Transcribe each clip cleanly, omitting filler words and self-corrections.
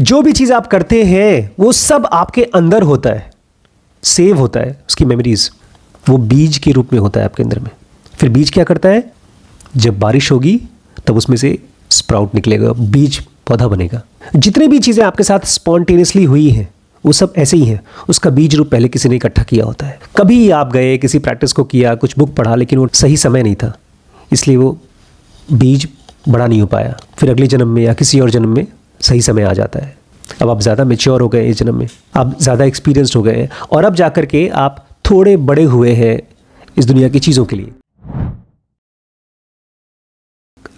जो भी चीज़ आप करते हैं वो सब आपके अंदर होता है, सेव होता है, उसकी मेमोरीज वो बीज के रूप में होता है आपके अंदर में। फिर बीज क्या करता है, जब बारिश होगी तब उसमें से स्प्राउट निकलेगा, बीज पौधा बनेगा। जितनी भी चीज़ें आपके साथ स्पॉन्टेनियसली हुई हैं वो सब ऐसे ही हैं, उसका बीज रूप पहले किसी ने इकट्ठा किया होता है। कभी आप गए, किसी प्रैक्टिस को किया, कुछ बुक पढ़ा, लेकिन वो सही समय नहीं था, इसलिए वो बीज बड़ा नहीं हो पाया। फिर अगले जन्म में या किसी और जन्म में सही समय आ जाता है। अब आप ज़्यादा मैच्योर हो गए इस जन्म में, आप ज़्यादा एक्सपीरियंस्ड हो गए हैं और अब जाकर के आप थोड़े बड़े हुए हैं इस दुनिया की चीज़ों के लिए।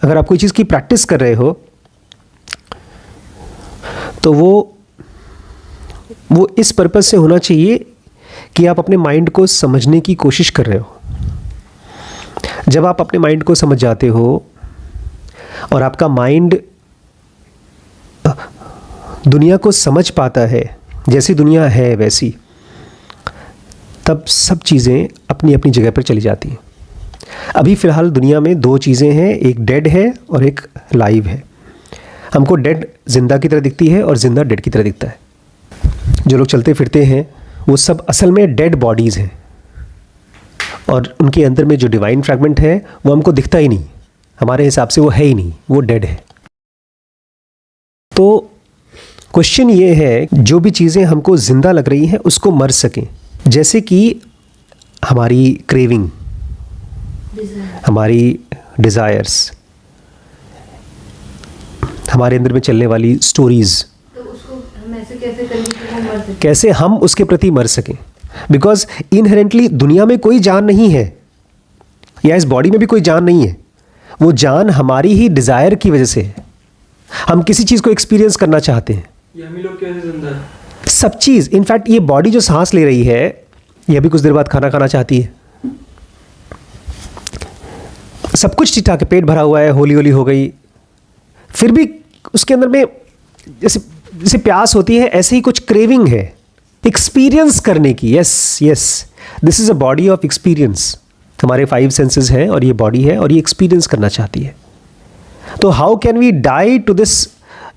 अगर आप कोई चीज़ की प्रैक्टिस कर रहे हो तो वो इस पर्पज़ से होना चाहिए कि आप अपने माइंड को समझने की कोशिश कर रहे हो। जब आप अपने माइंड को समझ जाते हो और आपका माइंड दुनिया को समझ पाता है, जैसी दुनिया है वैसी, तब सब चीज़ें अपनी अपनी जगह पर चली जाती हैं। अभी फ़िलहाल दुनिया में दो चीज़ें हैं, एक डेड है और एक लाइव है। हमको डेड जिंदा की तरह दिखती है और जिंदा डेड की तरह दिखता है। जो लोग चलते फिरते हैं वो सब असल में डेड बॉडीज़ हैं और उनके अंदर में जो डिवाइन फ्रैगमेंट है वो हमको दिखता ही नहीं, हमारे हिसाब से वो है ही नहीं, वो डेड है। तो क्वेश्चन ये है, जो भी चीज़ें हमको ज़िंदा लग रही हैं उसको मर सकें। जैसे कि हमारी क्रेविंग, हमारी डिज़ायर्स, हमारे अंदर में चलने वाली स्टोरीज़, तो उसको हम ऐसे कैसे करें कि वो मर सके? कैसे हम उसके प्रति मर सकें। बिकॉज इनहेरेंटली दुनिया में कोई जान नहीं है या इस बॉडी में भी कोई जान नहीं है, वो जान हमारी ही डिज़ायर की वजह से है। हम किसी चीज़ को एक्सपीरियंस करना चाहते हैं, ये हम ही लोग कैसे जिंदा है? सब चीज़। इनफैक्ट ये बॉडी जो सांस ले रही है ये भी कुछ देर बाद खाना खाना चाहती है। सब कुछ ठीक ठाक है, पेट भरा हुआ है, होली होली हो गई, फिर भी उसके अंदर में जैसे जैसे प्यास होती है ऐसे ही कुछ क्रेविंग है एक्सपीरियंस करने की। Yes yes, this is a body of experience. हमारे 5 सेंसेस हैं और ये बॉडी है और ये एक्सपीरियंस करना चाहती है। तो how can we die to this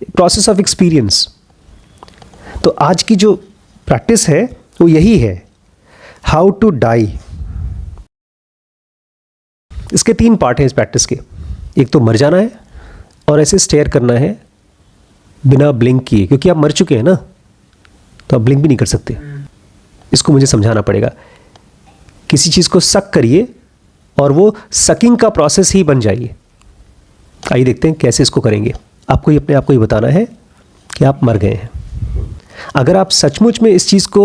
process of experience? तो आज की जो प्रैक्टिस है वो यही है, हाउ टू डाई। इसके 3 पार्ट हैं इस प्रैक्टिस के। एक तो मर जाना है और ऐसे स्टेयर करना है बिना ब्लिंक किए, क्योंकि आप मर चुके हैं ना, तो आप ब्लिंक भी नहीं कर सकते। इसको मुझे समझाना पड़ेगा। किसी चीज़ को सक करिए और वो सकिंग का प्रोसेस ही बन जाइए। आइए देखते हैं कैसे इसको करेंगे। आपको ही अपने आप को ही बताना है कि आप मर गए हैं। अगर आप सचमुच में इस चीज़ को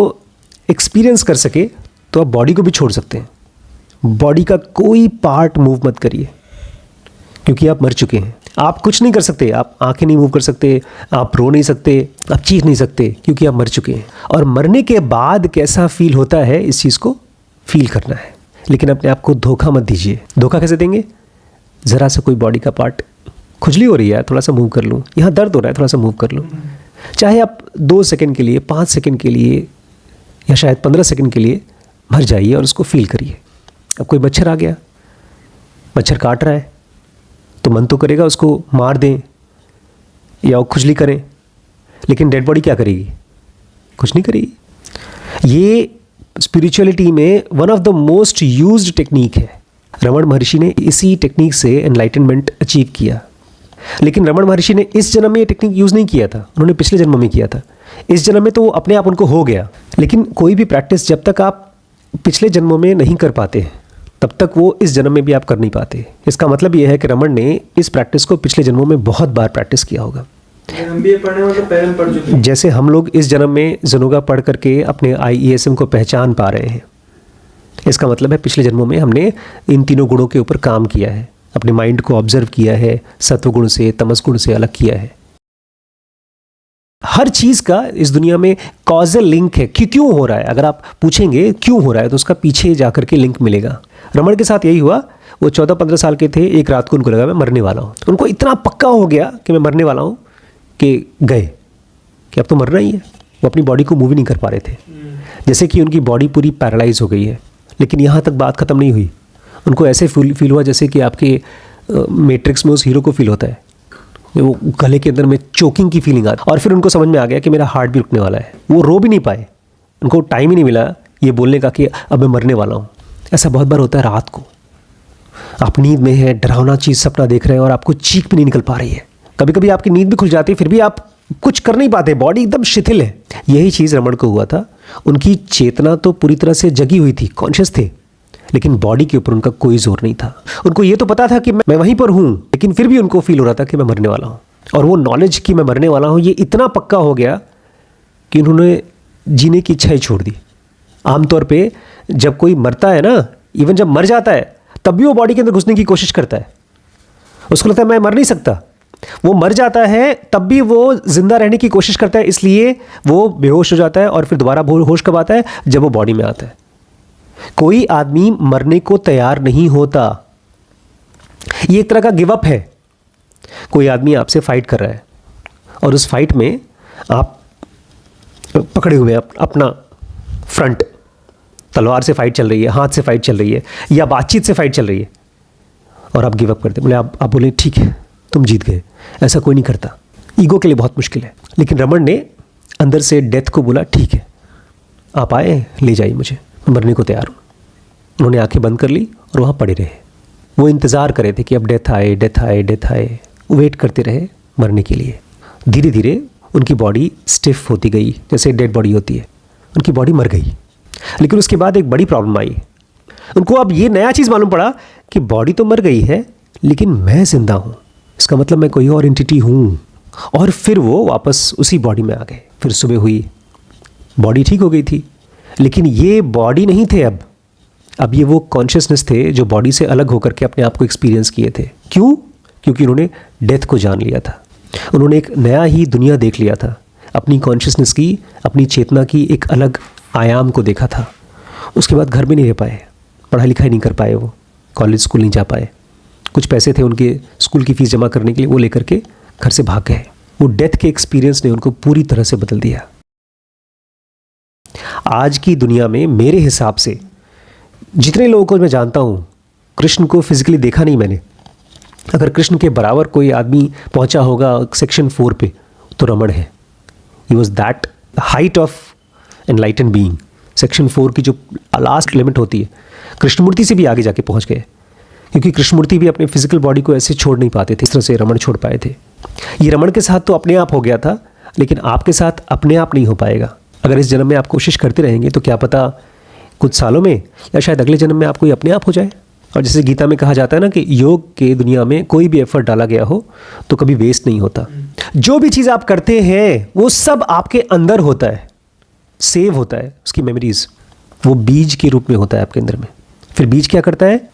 एक्सपीरियंस कर सके तो आप बॉडी को भी छोड़ सकते हैं। बॉडी का कोई पार्ट मूव मत करिए, क्योंकि आप मर चुके हैं। आप कुछ नहीं कर सकते, आप आंखें नहीं मूव कर सकते, आप रो नहीं सकते, आप चीख नहीं सकते, क्योंकि आप मर चुके हैं। और मरने के बाद कैसा फील होता है इस चीज़ को फील करना है। लेकिन अपने आप को धोखा मत दीजिए। धोखा कैसे देंगे? ज़रा सा कोई बॉडी का पार्ट, खुजली हो रही है, थोड़ा सा मूव कर लूँ, यहाँ दर्द हो रहा है, थोड़ा सा मूव कर लूँ। चाहे आप 2 सेकंड के लिए, 5 सेकंड के लिए या शायद 15 सेकंड के लिए मर जाइए और उसको फील करिए। अब कोई मच्छर आ गया, मच्छर काट रहा है, तो मन तो करेगा उसको मार दें या वो खुजली करें, लेकिन डेड बॉडी क्या करेगी? कुछ नहीं करेगी। ये स्पिरिचुअलिटी में one of the most used technique है। रमण महर्षि ने इसी टेक्निक से एनलाइटनमेंट अचीव किया। लेकिन रमण महर्षि ने इस जन्म में ये टेक्निक यूज़ नहीं किया था, उन्होंने पिछले जन्म में किया था। इस जन्म में तो वो अपने आप उनको हो गया। लेकिन कोई भी प्रैक्टिस जब तक आप पिछले जन्मों में नहीं कर पाते तब तक वो इस जन्म में भी आप कर नहीं पाते। इसका मतलब ये है कि रमण ने इस प्रैक्टिस को पिछले जन्मों में बहुत बार प्रैक्टिस किया होगा। हम भी ये पढ़ने वाले पहले पढ़ चुके हैं। जैसे हम लोग इस जन्म में जनुगा पढ़ करके अपने IESM को पहचान पा रहे हैं, इसका मतलब है पिछले जन्मों में हमने इन तीनों गुणों के ऊपर काम किया है, अपने माइंड को ऑब्जर्व किया है, सत्व गुण से तमस गुण से अलग किया है। हर चीज़ का इस दुनिया में कॉजल लिंक है कि क्यों हो रहा है। अगर आप पूछेंगे क्यों हो रहा है तो उसका पीछे जाकर के लिंक मिलेगा। रमण के साथ यही हुआ। वो 14-15 साल के थे, एक रात को उनको लगा मैं मरने वाला हूँ। उनको इतना पक्का हो गया कि मैं मरने वाला हूँ कि गए कि अब तो मरना ही है। वो अपनी बॉडी को मूव ही नहीं कर पा रहे थे, जैसे कि उनकी बॉडी पूरी पैरालाइज हो गई है। लेकिन यहाँ तक बात ख़त्म नहीं हुई। उनको ऐसे फील हुआ जैसे कि आपके मैट्रिक्स में उस हीरो को फील होता है, वो गले के अंदर में चोकिंग की फीलिंग आती, और फिर उनको समझ में आ गया कि मेरा हार्ट भी रुकने वाला है। वो रो भी नहीं पाए, उनको टाइम ही नहीं मिला ये बोलने का कि अब मैं मरने वाला हूँ। ऐसा बहुत बार होता है, रात को आप नींद में है, डरावना चीज़ सपना देख रहे हैं और आपको चीख भी नहीं निकल पा रही है। कभी कभी आपकी नींद भी खुल जाती है, फिर भी आप कुछ कर नहीं पाते, बॉडी एकदम शिथिल है। यही चीज़ रमण को हुआ था। उनकी चेतना तो पूरी तरह से जगी हुई थी, कॉन्शियस थे, लेकिन बॉडी के ऊपर उनका कोई जोर नहीं था। उनको ये तो पता था कि मैं वहीं पर हूँ, लेकिन फिर भी उनको फील हो रहा था कि मैं मरने वाला हूँ। और वो नॉलेज कि मैं मरने वाला हूँ ये इतना पक्का हो गया कि उन्होंने जीने की इच्छा ही छोड़ दी। आमतौर पे जब कोई मरता है ना, इवन जब मर जाता है, तब भी वो बॉडी के अंदर घुसने की कोशिश करता है। उसको लगता है मैं मर नहीं सकता। वो मर जाता है तब भी वो जिंदा रहने की कोशिश करता है, इसलिए वो बेहोश हो जाता है और फिर दोबारा होश कब आता है, जब वो बॉडी में आता है। कोई आदमी मरने को तैयार नहीं होता। ये एक तरह का गिव अप है। कोई आदमी आपसे फाइट कर रहा है और उस फाइट में आप पकड़े हुए अपना फ्रंट, तलवार से फाइट चल रही है, हाथ से फाइट चल रही है, या बातचीत से फाइट चल रही है, और आप गिव अप करते बोले, आप बोले ठीक है तुम जीत गए। ऐसा कोई नहीं करता, ईगो के लिए बहुत मुश्किल है। लेकिन रमण ने अंदर से डेथ को बोला ठीक है आप आए, ले जाइए मुझे, मरने को तैयार हूँ। उन्होंने आंखें बंद कर ली और वहाँ पड़े रहे। वो इंतज़ार कर रहे थे कि अब डेथ आए, डेथ आए, डेथ आए। वेट करते रहे मरने के लिए। धीरे धीरे उनकी बॉडी स्टिफ होती गई, जैसे डेड बॉडी होती है। उनकी बॉडी मर गई। लेकिन उसके बाद एक बड़ी प्रॉब्लम आई। उनको अब ये नया चीज़ मालूम पड़ा कि बॉडी तो मर गई है, लेकिन मैं जिंदा हूँ। इसका मतलब मैं कोई और एंटिटी हूँ। और फिर वो वापस उसी बॉडी में आ गए। फिर सुबह हुई, बॉडी ठीक हो गई थी, लेकिन ये बॉडी नहीं थे अब ये वो कॉन्शियसनेस थे जो बॉडी से अलग होकर के अपने आप को एक्सपीरियंस किए थे। क्यों? क्योंकि उन्होंने डेथ को जान लिया था। उन्होंने एक नया ही दुनिया देख लिया था। अपनी कॉन्शियसनेस की, अपनी चेतना की एक अलग आयाम को देखा था। उसके बाद घर में नहीं रह पाए, पढ़ाई लिखाई नहीं कर पाए, वो कॉलेज स्कूल नहीं जा पाए। कुछ पैसे थे उनके स्कूल की फ़ीस जमा करने के लिए, वो लेकर के घर से भाग गए। वो डेथ के एक्सपीरियंस ने उनको पूरी तरह से बदल दिया। आज की दुनिया में मेरे हिसाब से जितने लोगों को मैं जानता हूँ, कृष्ण को फिजिकली देखा नहीं मैंने। अगर कृष्ण के बराबर कोई आदमी पहुँचा होगा सेक्शन 4 पे, तो रमण है। He was that height of enlighten being. Section 4 की जो लास्ट लिमिट होती है, कृष्णमूर्ति से भी आगे जाके पहुँच गए, क्योंकि कृष्णमूर्ति भी अपने फिजिकल बॉडी को ऐसे छोड़ नहीं पाते थे, इस तरह से रमण छोड़ पाए थे। ये रमण के साथ तो अपने आप हो गया था, लेकिन आपके साथ अपने आप नहीं हो पाएगा। अगर इस जन्म में आप कोशिश करते रहेंगे तो क्या पता कुछ सालों में या शायद अगले जन्म में आपको अपने आप हो जाए। और जैसे गीता में कहा जाता है ना कि योग के दुनिया में कोई भी एफर्ट डाला गया हो तो कभी वेस्ट नहीं होता। जो भी चीज़ आप करते हैं वो सब आपके अंदर होता है, सेव होता है, उसकी मेमोरीज वो बीज के रूप में होता है आपके अंदर में। फिर बीज क्या करता है,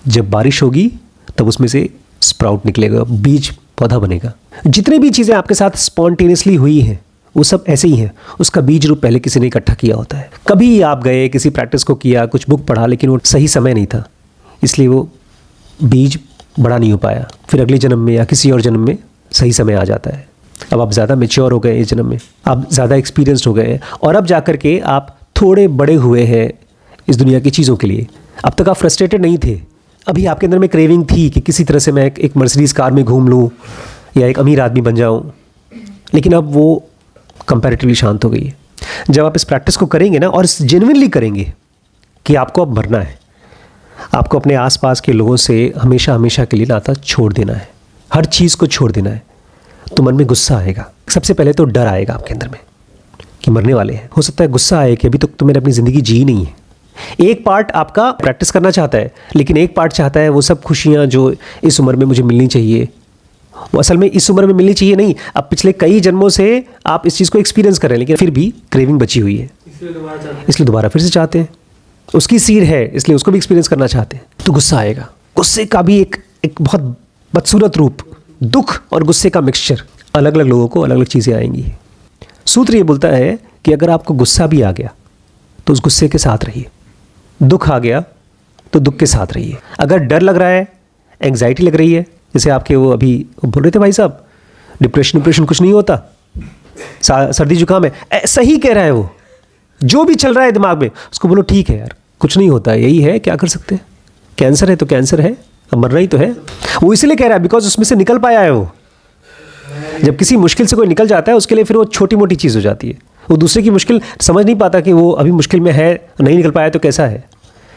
जब बारिश होगी तब उसमें से स्प्राउट निकलेगा, बीज पौधा बनेगा। जितनी भी चीज़ें आपके साथ स्पॉन्टेनियसली हुई हैं वो सब ऐसे ही है। उसका बीज रूप पहले किसी ने इकट्ठा किया होता है। कभी आप गए, किसी प्रैक्टिस को किया, कुछ बुक पढ़ा, लेकिन वो सही समय नहीं था, इसलिए वो बीज बड़ा नहीं हो पाया। फिर अगले जन्म में या किसी और जन्म में सही समय आ जाता है। अब आप ज़्यादा मैच्योर हो गए, इस जन्म में आप ज़्यादा एक्सपीरियंस्ड हो गए हैं, और अब जा कर के आप थोड़े बड़े हुए हैं इस दुनिया की चीज़ों के लिए। अब तक आप फ्रस्ट्रेटेड नहीं थे। अभी आपके अंदर में क्रेविंग थी कि किसी तरह से मैं एक मर्सिडीज़ कार में घूम लूँ या एक अमीर आदमी बन जाऊँ, लेकिन अब वो कंपैरेटिवली शांत हो गई है। जब आप इस प्रैक्टिस को करेंगे ना, और जेन्युइनली करेंगे कि आपको अब मरना है, आपको अपने आसपास के लोगों से हमेशा हमेशा के लिए नाता छोड़ देना है, हर चीज़ को छोड़ देना है, तो मन में गुस्सा आएगा। सबसे पहले तो डर आएगा आपके अंदर में कि मरने वाले हैं। हो सकता है गुस्सा आए कि अभी तक तो मैंने अपनी ज़िंदगी जी नहीं है। एक पार्ट आपका प्रैक्टिस करना चाहता है, लेकिन एक पार्ट चाहता है वो सब खुशियाँ जो इस उम्र में मुझे मिलनी चाहिए, वो असल में इस उम्र में मिलनी चाहिए नहीं। अब पिछले कई जन्मों से आप इस चीज़ को एक्सपीरियंस कर रहे हैं, लेकिन फिर भी क्रेविंग बची हुई है, इसलिए दोबारा फिर से चाहते हैं। उसकी सीड है, इसलिए उसको भी एक्सपीरियंस करना चाहते हैं, तो गुस्सा आएगा। गुस्से का भी एक बहुत बदसूरत रूप, दुख और गुस्से का मिक्सचर। अलग अलग लोगों को अलग अलग चीज़ें आएंगी। सूत्र ये बोलता है कि अगर आपको गुस्सा भी आ गया तो उस गुस्से के साथ रहिए, दुख आ गया तो दुख के साथ रहिए। अगर डर लग रहा है, एंग्जाइटी लग रही है, जैसे आपके वो अभी बोल रहे थे भाई साहब, डिप्रेशन कुछ नहीं होता, सर्दी जुकाम है, सही कह रहा है वो। जो भी चल रहा है दिमाग में उसको बोलो ठीक है यार, कुछ नहीं होता, यही है, क्या कर सकते हैं। कैंसर है तो कैंसर है, अब मरना ही तो है। वो इसलिए कह रहा है बिकॉज उसमें से निकल पाया है वो। जब किसी मुश्किल से कोई निकल जाता है उसके लिए फिर वो छोटी मोटी चीज़ हो जाती है। वो दूसरे की मुश्किल समझ नहीं पाता कि वो अभी मुश्किल में है, नहीं निकल पाया तो कैसा है।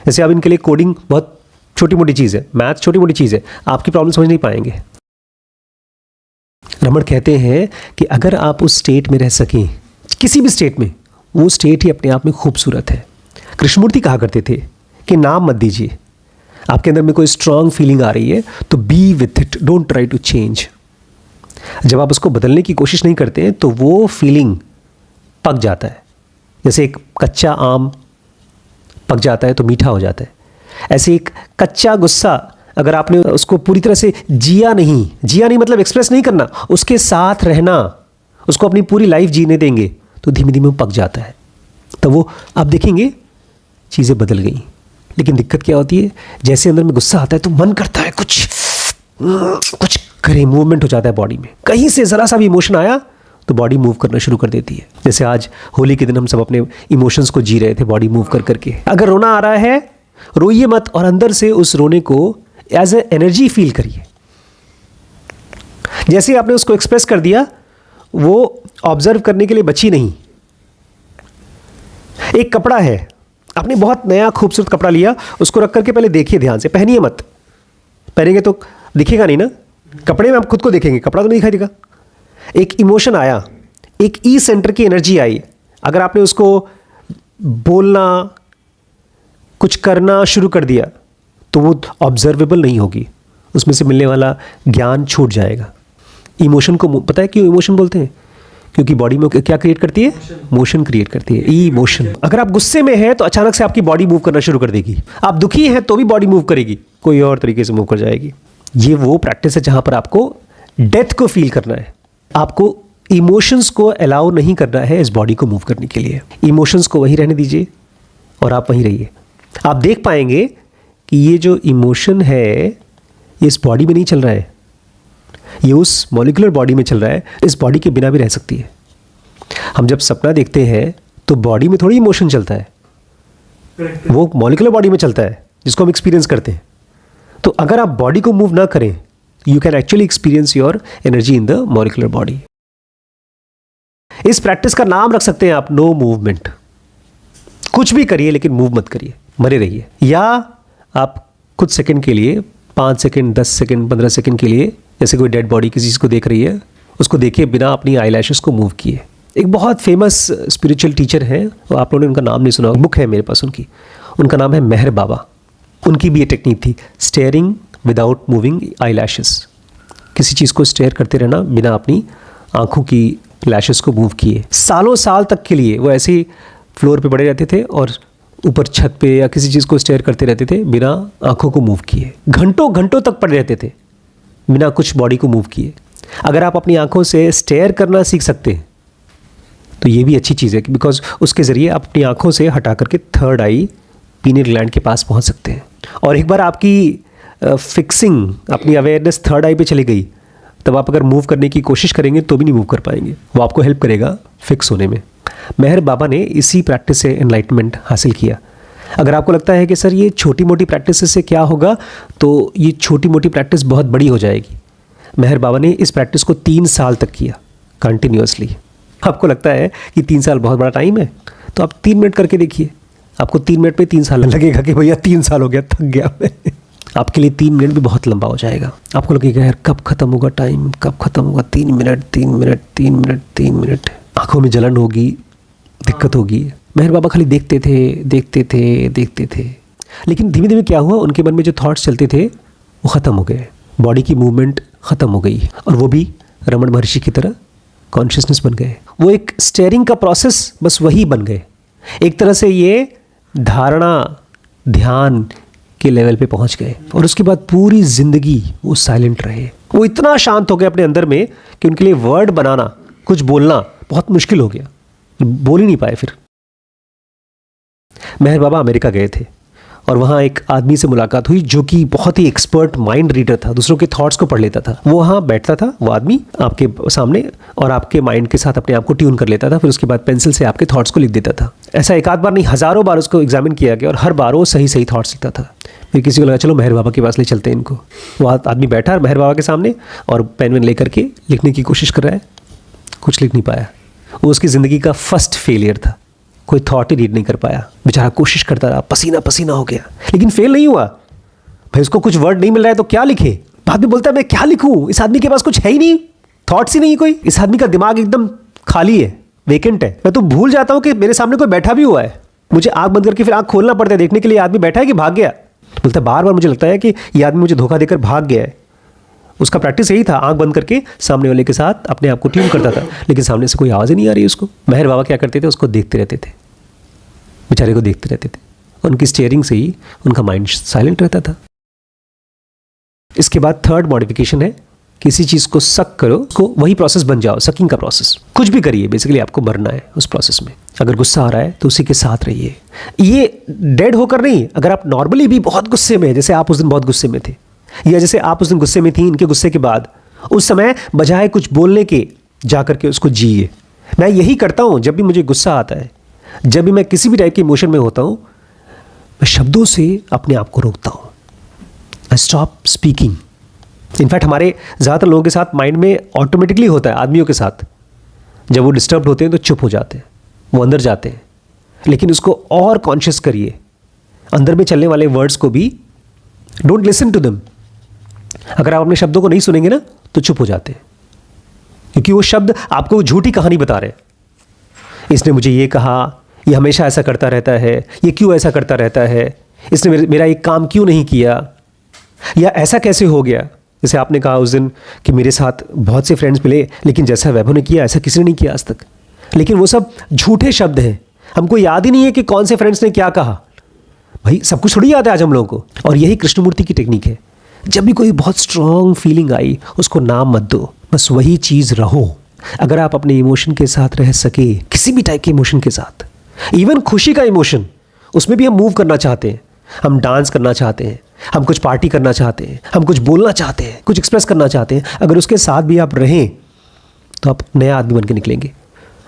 जैसे अब इनके लिए कोडिंग बहुत छोटी मोटी चीज़ है, मैथ छोटी मोटी चीज़ है, आपकी प्रॉब्लम समझ नहीं पाएंगे। रमण कहते हैं कि अगर आप उस स्टेट में रह सकें, किसी भी स्टेट में, वो स्टेट ही अपने आप में खूबसूरत है। कृष्णमूर्ति कहा करते थे कि नाम मत दीजिए, आपके अंदर में कोई स्ट्रांग फीलिंग आ रही है तो be with it, don't try to change. जब आप उसको बदलने की कोशिश नहीं करते तो वो फीलिंग पक जाता है। जैसे एक कच्चा आम पक जाता है तो मीठा हो जाता है, ऐसे एक कच्चा गुस्सा अगर आपने उसको पूरी तरह से जिया नहीं मतलब एक्सप्रेस नहीं करना, उसके साथ रहना, उसको अपनी पूरी लाइफ जीने देंगे तो धीमे धीमे पक जाता है। तो वो आप देखेंगे चीज़ें बदल गई। लेकिन दिक्कत क्या होती है, जैसे अंदर में गुस्सा आता है तो मन करता है कुछ करे, मूवमेंट हो जाता है बॉडी में। कहीं से ज़रा सा भी इमोशन आया तो बॉडी मूव करना शुरू कर देती है। जैसे आज होली के दिन हम सब अपने इमोशंस को जी रहे थे बॉडी मूव कर करके। अगर रोना आ रहा है रोइए मत, और अंदर से उस रोने को एज ए एनर्जी फील करिए। जैसे आपने उसको एक्सप्रेस कर दिया, वो ऑब्जर्व करने के लिए बची नहीं। एक कपड़ा है, आपने बहुत नया खूबसूरत कपड़ा लिया, उसको रख करके पहले देखिए ध्यान से, पहनिए मत। पहनेंगे तो दिखेगा नहीं ना, कपड़े में आप खुद को देखेंगे, कपड़ा तो नहीं दिखाई देगा। एक इमोशन आया, एक ई सेंटर की एनर्जी आई, अगर आपने उसको बोलना, कुछ करना शुरू कर दिया तो वो ऑब्जर्वेबल नहीं होगी, उसमें से मिलने वाला ज्ञान छूट जाएगा। इमोशन को पता है क्यों इमोशन बोलते हैं? क्योंकि बॉडी में क्या क्रिएट करती है? मोशन क्रिएट करती है, इमोशन। अगर आप गुस्से में हैं तो अचानक से आपकी बॉडी मूव करना शुरू कर देगी। आप दुखी हैं तो भी बॉडी मूव करेगी, कोई और तरीके से मूव कर जाएगी। ये वो प्रैक्टिस है जहां पर आपको डेथ को फील करना है, आपको इमोशंस को अलाउ नहीं करना है इस बॉडी को मूव करने के लिए। इमोशंस को वहीं रहने दीजिए और आप वहीं रहिए। आप देख पाएंगे कि ये जो इमोशन है ये इस बॉडी में नहीं चल रहा है, ये उस मॉलिक्यूलर बॉडी में चल रहा है, इस बॉडी के बिना भी रह सकती है। हम जब सपना देखते हैं तो बॉडी में थोड़ी इमोशन चलता है, वो मॉलिक्यूलर बॉडी में चलता है जिसको हम एक्सपीरियंस करते हैं। तो अगर आप बॉडी को मूव ना करें, you can actually experience your energy in the molecular body. इस प्रैक्टिस का नाम रख सकते हैं आप नो मूवमेंट। कुछ भी करिए लेकिन मूव मत करिए, मरे रहिए। या आप कुछ सेकंड के लिए, 5 सेकंड, 10 सेकंड, 15 सेकंड के लिए, जैसे कोई डेड बॉडी किसी चीज़ को देख रही है, उसको देखिए बिना अपनी आईलैशेस को मूव किए। एक बहुत फेमस स्पिरिचुअल टीचर हैं, वो आप लोगों ने उनका नाम नहीं सुना, बुक है मेरे पास उनकी, उनका नाम है मेहर बाबा। उनकी भी ये टेक्निक थी, स्टेयरिंग विदाउट मूविंग आईलैशेस। किसी चीज़ को स्टेयर करते रहना बिना अपनी आंखों की लैशेस को मूव किए। सालों साल तक के लिए वो ऐसे ही फ्लोर पे पड़े रहते थे और ऊपर छत पे या किसी चीज़ को स्टेयर करते रहते थे बिना आंखों को मूव किए। घंटों घंटों तक पड़े रहते थे बिना कुछ बॉडी को मूव किए। अगर आप अपनी आंखों से स्टेयर करना सीख सकते हैं तो ये भी अच्छी चीज़ है, बिकॉज उसके ज़रिए आप अपनी आंखों से हटा करके थर्ड आई पीनियल ग्लैंड के पास पहुंच सकते हैं। और एक बार आपकी फिक्सिंग, अपनी अवेयरनेस थर्ड आई पे चली गई, तब आप अगर मूव करने की कोशिश करेंगे तो भी नहीं मूव कर पाएंगे। वो आपको हेल्प करेगा फिक्स होने में। मेहर बाबा ने इसी प्रैक्टिस से एनलाइटमेंट हासिल किया। अगर आपको लगता है कि सर ये छोटी मोटी प्रैक्टिस से क्या होगा, तो ये छोटी मोटी प्रैक्टिस बहुत बड़ी हो जाएगी। मेहर बाबा ने इस प्रैक्टिस को 3 साल तक किया कंटिन्यूअसली। आपको लगता है कि 3 साल बहुत बड़ा टाइम है, तो आप 3 मिनट करके देखिए, आपको 3 मिनट पे 3 साल लगेगा कि भैया 3 साल हो गया, थक गया मैं। आपके लिए 3 मिनट भी बहुत लंबा हो जाएगा। आपको लगेगा यार कब खत्म होगा टाइम, कब खत्म होगा, 3 मिनट 3 मिनट 3 मिनट 3 मिनट। आंखों में जलन होगी, दिक्कत होगी। मेहर बाबा खाली देखते थे देखते थे देखते थे, लेकिन धीमे धीमे क्या हुआ, उनके मन में जो थॉट्स चलते थे वो ख़त्म हो गए, बॉडी की मूवमेंट ख़त्म हो गई और वो भी रमण महर्षि की तरह कॉन्शियसनेस बन गए। वो एक स्टेयरिंग का प्रोसेस बस वही बन गए। एक तरह से ये धारणा, ध्यान के लेवल पे पहुंच गए और उसके बाद पूरी ज़िंदगी वो साइलेंट रहे। वो इतना शांत हो गए अपने अंदर में कि उनके लिए वर्ड बनाना, कुछ बोलना बहुत मुश्किल हो गया, बोल ही नहीं पाए। फिर मेहर बाबा अमेरिका गए थे और वहाँ एक आदमी से मुलाकात हुई जो कि बहुत ही एक्सपर्ट माइंड रीडर था, दूसरों के थॉट्स को पढ़ लेता था। वो वहाँ बैठता था, वो आदमी आपके सामने, और आपके माइंड के साथ अपने आप को ट्यून कर लेता था, फिर उसके बाद पेंसिल से आपके थॉट्स को लिख देता था। ऐसा एक आध बार नहीं, हज़ारों बार उसको एग्जामिन किया गया और हर बार वो सही सही थॉट्स लिखता था। फिर किसी को लगा चलो मेहर बाबा के पास ले चलते हैं इनको। वो आदमी बैठा मेहर बाबा के सामने और पेन वेन लेकर के लिखने की कोशिश कर रहा है, कुछ लिख नहीं पाया। वो उसकी ज़िंदगी का फर्स्ट फेलियर था, कोई थॉट ही रीड नहीं कर पाया। बेचारा कोशिश करता रहा, पसीना पसीना हो गया, लेकिन फेल नहीं हुआ। भाई उसको कुछ वर्ड नहीं मिल रहा है तो क्या लिखे। बाद में बोलता है मैं क्या लिखूं, इस आदमी के पास कुछ है ही नहीं, थॉट्स ही नहीं कोई, इस आदमी का दिमाग एकदम खाली है, वेकेंट है। मैं तो भूल जाता हूं कि मेरे सामने कोई बैठा भी हुआ है, मुझे आंख बंद करके फिर आंख खोलना पड़ता है देखने के लिए आदमी बैठा है कि भाग गया। बोलता है बार बार मुझे लगता है कि ये आदमी मुझे धोखा देकर भाग गया है। उसका प्रैक्टिस यही था, आंख बंद करके सामने वाले के साथ अपने आप को ट्यून करता था, लेकिन सामने से कोई आवाज़ ही नहीं आ रही उसको। मेहर बाबा क्या करते थे, उसको देखते रहते थे, बेचारे को देखते रहते थे। उनकी स्टीयरिंग से ही उनका माइंड साइलेंट रहता था। इसके बाद थर्ड मॉडिफिकेशन है, किसी चीज़ को सक करो, उसको वही प्रोसेस बन जाओ, सकिंग का प्रोसेस। कुछ भी करिए, बेसिकली आपको मरना है उस प्रोसेस में। अगर गुस्सा आ रहा है तो उसी के साथ रहिए, ये डेड होकर नहीं। अगर आप नॉर्मली भी बहुत गुस्से में, जैसे आप उस दिन बहुत गुस्से में थे, या जैसे आप उस दिन गुस्से में थी, इनके गुस्से के बाद, उस समय बजाय कुछ बोलने के जाकर के उसको जिए। मैं यही करता हूँ जब भी मुझे गुस्सा आता है, जब भी मैं किसी भी टाइप के इमोशन में होता हूँ, मैं शब्दों से अपने आप को रोकता हूँ। I stop speaking. इनफैक्ट हमारे ज़्यादातर लोगों के साथ माइंड में ऑटोमेटिकली होता है, आदमियों के साथ, जब वो डिस्टर्ब होते हैं तो चुप हो जाते हैं, वो अंदर जाते हैं। लेकिन उसको और कॉन्शियस करिए, अंदर में चलने वाले वर्ड्स को भी, डोंट लिसन टू देम। अगर आप अपने शब्दों को नहीं सुनेंगे ना तो चुप हो जाते हैं, क्योंकि वो शब्द आपको झूठी कहानी बता रहे हैं। इसने मुझे ये कहा, ये हमेशा ऐसा करता रहता है, ये क्यों ऐसा करता रहता है, इसने मेरा एक काम क्यों नहीं किया, या ऐसा कैसे हो गया। जैसे आपने कहा उस दिन कि मेरे साथ बहुत से फ्रेंड्स मिले, लेकिन जैसा वैभव ने किया ऐसा किसी ने नहीं किया आज तक। लेकिन वो सब झूठे शब्द हैं, हमको याद ही नहीं है कि कौन से फ्रेंड्स ने क्या कहा। भाई सब कुछ थोड़ी याद है आज हम लोगों को। और यही कृष्णमूर्ति की टेक्निक है, जब भी कोई बहुत स्ट्रॉन्ग फीलिंग आई उसको नाम मत दो, बस वही चीज़ रहो। अगर आप अपने इमोशन के साथ रह सके, किसी भी टाइप के इमोशन के साथ, इवन खुशी का इमोशन, उसमें भी हम मूव करना चाहते हैं, हम डांस करना चाहते हैं, हम कुछ पार्टी करना चाहते हैं, हम कुछ बोलना चाहते हैं, कुछ एक्सप्रेस करना चाहते हैं, अगर उसके साथ भी आप रहें तो आप नया आदमी बन के निकलेंगे।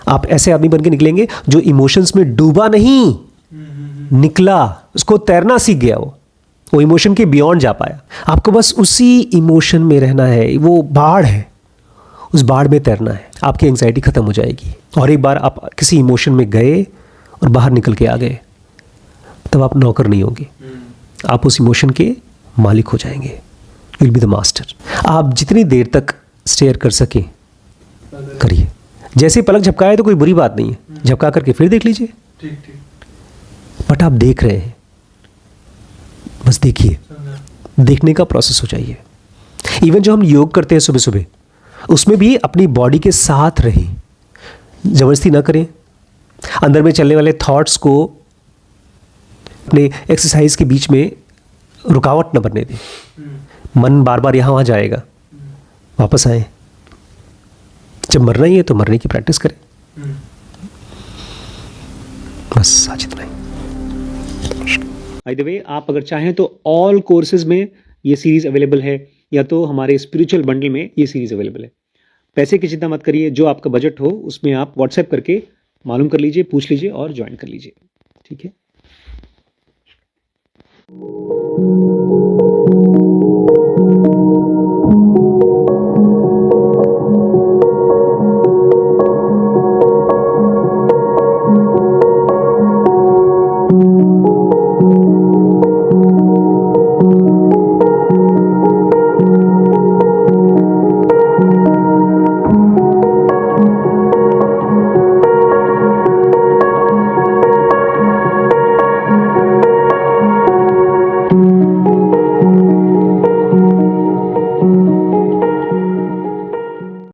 आप ऐसे आदमी बन के निकलेंगे जो इमोशंस में डूबा नहीं, निकला, उसको तैरना सीख गया, वो इमोशन के बियॉन्ड जा पाया। आपको बस उसी इमोशन में रहना है, वो बाढ़ है, उस बाढ़ में तैरना है, आपकी एंग्जाइटी खत्म हो जाएगी। और एक बार आप किसी इमोशन में गए और बाहर निकल के आ गए, तब आप नौकर नहीं होंगे, आप उस इमोशन के मालिक हो जाएंगे। You will be the master. आप जितनी देर तक स्टेयर कर सकें करिए। जैसे पलक झपकाए तो कोई बुरी बात नहीं है, झपका करके फिर देख लीजिए। ठीक ठीक, बट आप देख रहे हैं, बस देखिए, देखने का प्रोसेस हो जाइए। इवन जो हम योग करते हैं सुबह सुबह, उसमें भी अपनी बॉडी के साथ रहें, जबरदस्ती ना करें। अंदर में चलने वाले थॉट्स को अपने एक्सरसाइज के बीच में रुकावट न बनने दें। मन बार बार यहाँ वहाँ जाएगा, वापस आए। जब मरना ही है तो मरने की प्रैक्टिस करें, बस आज इतना ही। बाय द वे, आप अगर चाहें तो ऑल कोर्सेज में ये सीरीज़ अवेलेबल है, या तो हमारे स्पिरिचुअल बंडल में ये सीरीज़ अवेलेबल है। पैसे की चिंता मत करिए, जो आपका बजट हो उसमें आप व्हाट्सएप करके मालूम कर लीजिए, पूछ लीजिए और ज्वाइन कर लीजिए। ठीक है।